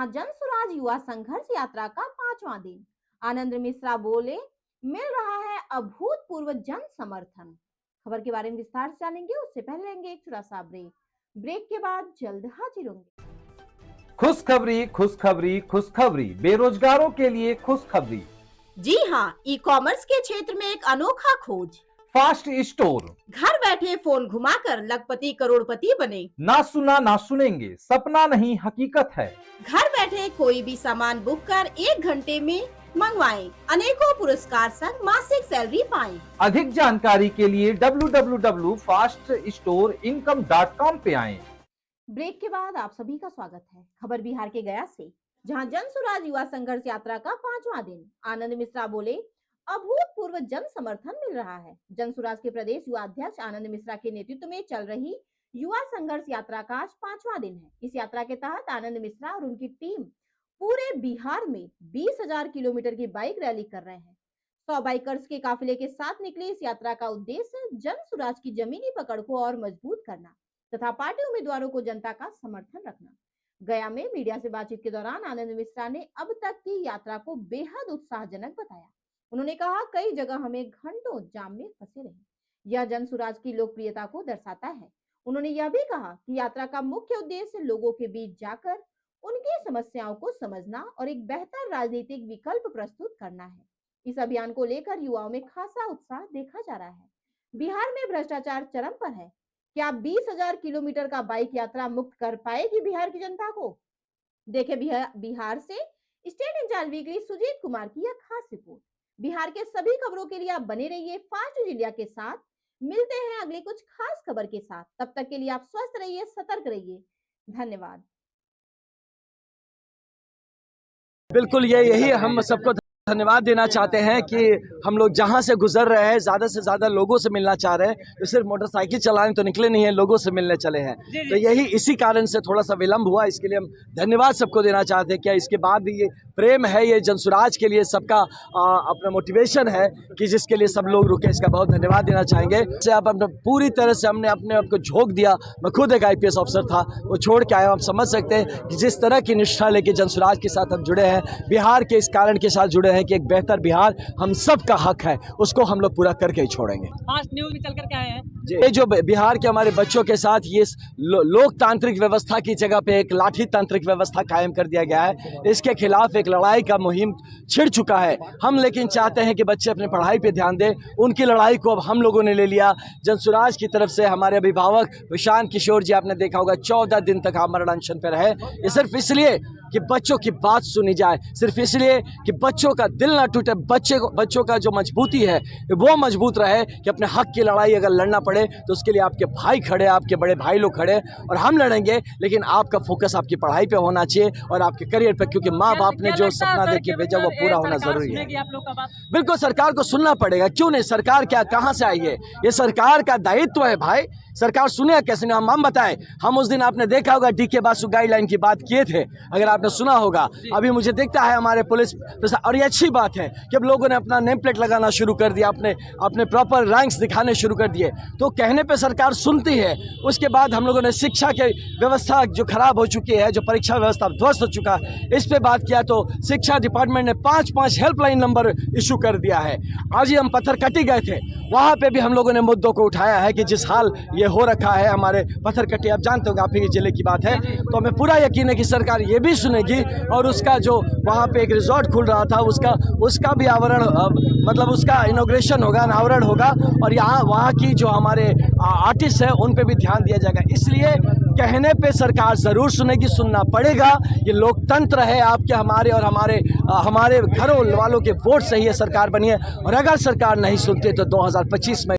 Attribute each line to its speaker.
Speaker 1: जहां जन स्वराज युवा संघर्ष यात्रा का 5वां दिन। आनंद मिश्रा बोले, मिल रहा है अभूतपूर्व जन समर्थन। खबर के बारे में विस्तार से जानेंगे, उससे पहले लेंगे एक छोटा सा ब्रेक के बाद जल्द हाजिर होंगे।
Speaker 2: खुशखबरी खुशखबरी खुशखबरी, बेरोजगारों के लिए खुशखबरी।
Speaker 1: जी हाँ, ई कॉमर्स के क्षेत्र में एक अनोखा खोज।
Speaker 2: फास्ट स्टोर,
Speaker 1: घर बैठे फोन घुमाकर लखपति करोड़पति बने।
Speaker 2: ना सुना ना सुनेंगे, सपना नहीं हकीकत है।
Speaker 1: घर बैठे कोई भी सामान बुक कर 1 घंटे में मंगवाएं, अनेकों पुरस्कार संग मासिक सैलरी पाएं।
Speaker 2: अधिक जानकारी के लिए www.faststoreincome.com पे आएं।
Speaker 1: ब्रेक के बाद आप सभी का स्वागत है। खबर बिहार के गया से, जहां जन स्वराज युवा संघर्ष यात्रा का 5वां दिन। आनंद मिश्रा बोले, अभूतपूर्व जन समर्थन मिल रहा है। जन स्वराज के प्रदेश युवा अध्यक्ष आनंद मिश्रा के नेतृत्व में चल रही युवा संघर्ष यात्रा का आज 5वां दिन है। इस यात्रा के तहत आनंद मिश्रा और उनकी टीम पूरे बिहार में 20,000 किलोमीटर की बाइक रैली कर रहे हैं। 100 बाइकर्स के काफिले के साथ निकले इस यात्रा का उद्देश्य जन स्वराज की जमीनी पकड़ को और मजबूत करना तथा पार्टी उम्मीदवारों को जनता का समर्थन रखना। गया में मीडिया से बातचीत के दौरान आनंद मिश्रा ने अब तक की यात्रा को बेहद उत्साहजनक बताया। उन्होंने कहा, कई जगह हमें घंटों जाम में फंसे रहे, यह जन स्वराज की लोकप्रियता को दर्शाता है। उन्होंने यह भी कहा कि यात्रा का मुख्य उद्देश्य लोगों के बीच जाकर उनकी समस्याओं को समझना और एक बेहतर राजनीतिक विकल्प प्रस्तुत करना है। इस अभियान को लेकर युवाओं में खासा उत्साह देखा जा रहा है। बिहार में भ्रष्टाचार चरम पर है। क्या 20,000 किलोमीटर का बाइक यात्रा मुक्त कर पाएगी बिहार की जनता को? देखे बिहार से state incharge weekly Sujit Kumar की यह खास रिपोर्ट। बिहार के सभी खबरों के लिए आप बने रहिए फास्ट न्यूज इंडिया के साथ। मिलते हैं अगली कुछ खास खबर के साथ। तब तक के लिए आप स्वस्थ रहिए, सतर्क रहिए। धन्यवाद।
Speaker 3: बिल्कुल यही हम सबको धन्यवाद देना चाहते हैं कि हम लोग जहां से गुजर रहे हैं ज़्यादा से ज़्यादा लोगों से मिलना चाह रहे हैं। तो सिर्फ मोटरसाइकिल चलाने तो निकले नहीं है, लोगों से मिलने चले हैं। तो यही इसी कारण से थोड़ा सा विलम्ब हुआ, इसके लिए हम धन्यवाद सबको देना चाहते हैं। क्या इसके बाद भी ये प्रेम है, ये जनसुराज के लिए सबका अपना मोटिवेशन है कि जिसके लिए सब लोग रुके, इसका बहुत धन्यवाद देना चाहेंगे। से आप अपने पूरी तरह से हमने अपने आप को झोंक दिया। मैं खुद एक IPS अफसर था, वो छोड़ के आया। आप समझ सकते हैं कि जिस तरह की निष्ठा लेके जनसुराज के साथ हम जुड़े हैं, बिहार के इस कारण के साथ जुड़े हैं कि एक बेहतर बिहार हम सब का हक है, उसको हम लोग पूरा करके ही छोड़ेंगे।
Speaker 4: फास्ट न्यूज में चल कर के आए हैं।
Speaker 3: ये जो बिहार के हमारे बच्चों के साथ ये लोकतांत्रिक व्यवस्था की जगह पे एक लाठी तांत्रिक व्यवस्था कायम कर दिया गया है, इसके खिलाफ एक लड़ाई का मुहिम छिड़ चुका है। हम लेकिन चाहते हैं कि बच्चे अपने पढ़ाई पे ध्यान दें। उनकी लड़ाई को अब हम लोगों ने ले लिया। जनसुराज की तरफ से हमारे अभिभावक विशांत किशोर जी, आपने देखा होगा 14 दिन तक आमरण अनशन पर रहे। ये सिर्फ इसलिए कि बच्चों की बात सुनी जाए, सिर्फ इसलिए कि बच्चों का दिल ना टूटे, बच्चों का जो मजबूती है वो मजबूत रहे कि अपने हक की लड़ाई अगर लड़ना पड़े तो उसके लिए आपके भाई खड़े, आपके बड़े भाई लोग खड़े और हम लड़ेंगे। लेकिन आपका फोकस आपकी पढ़ाई पे होना चाहिए और आपके करियर पे, क्योंकि माँ बाप ने जो सपना देख के भेजा वो पूरा होना जरूरी है। बिल्कुल सरकार को सुनना पड़ेगा। क्यों नहीं? सरकार क्या कहाँ से आई है? ये सरकार का दायित्व है भाई। सरकार सुने कैसे नहीं? हम बताएं। हम उस दिन आपने देखा होगा DK बासु गाइडलाइन की बात किए थे, अगर आपने सुना होगा। अभी मुझे दिखता है हमारे पुलिस, और ये अच्छी बात है कि अब लोगों ने अपना नेम प्लेट लगाना शुरू कर दिया, अपने प्रॉपर रैंक्स दिखाने शुरू कर दिए। तो कहने पे सरकार सुनती है। उसके बाद हम लोगों ने शिक्षा के व्यवस्था जो खराब हो चुकी है, जो परीक्षा व्यवस्था ध्वस्त हो चुका है, इस पे बात किया तो शिक्षा डिपार्टमेंट ने 5 हेल्पलाइन नंबर इशू कर दिया है। आज ही हम पत्थरकट्टी गए थे, वहाँ पे भी हम लोगों ने मुद्दों को उठाया है कि जिस हाल ये हो रखा है हमारे पत्थरकट्टी, आप जानते होंगे, आप ही जिले की बात है। तो हमें पूरा यकीन है कि सरकार ये भी सुनेगी और उसका जो वहाँ पे एक रिजॉर्ट खुल रहा था उसका भी आवरण, मतलब उसका इनॉग्रेशन होगा, अनावरण होगा। और यहाँ वहाँ की जो हमारे आर्टिस्ट है उन पे भी ध्यान दिया जाएगा। इसलिए कहने पे सरकार ज़रूर सुनेगी, सुनना पड़ेगा। ये लोकतंत्र है, आपके हमारे और हमारे घरों वालों के वोट से ही ये सरकार बनी है। और अगर सरकार नहीं सुनती तो 2025 में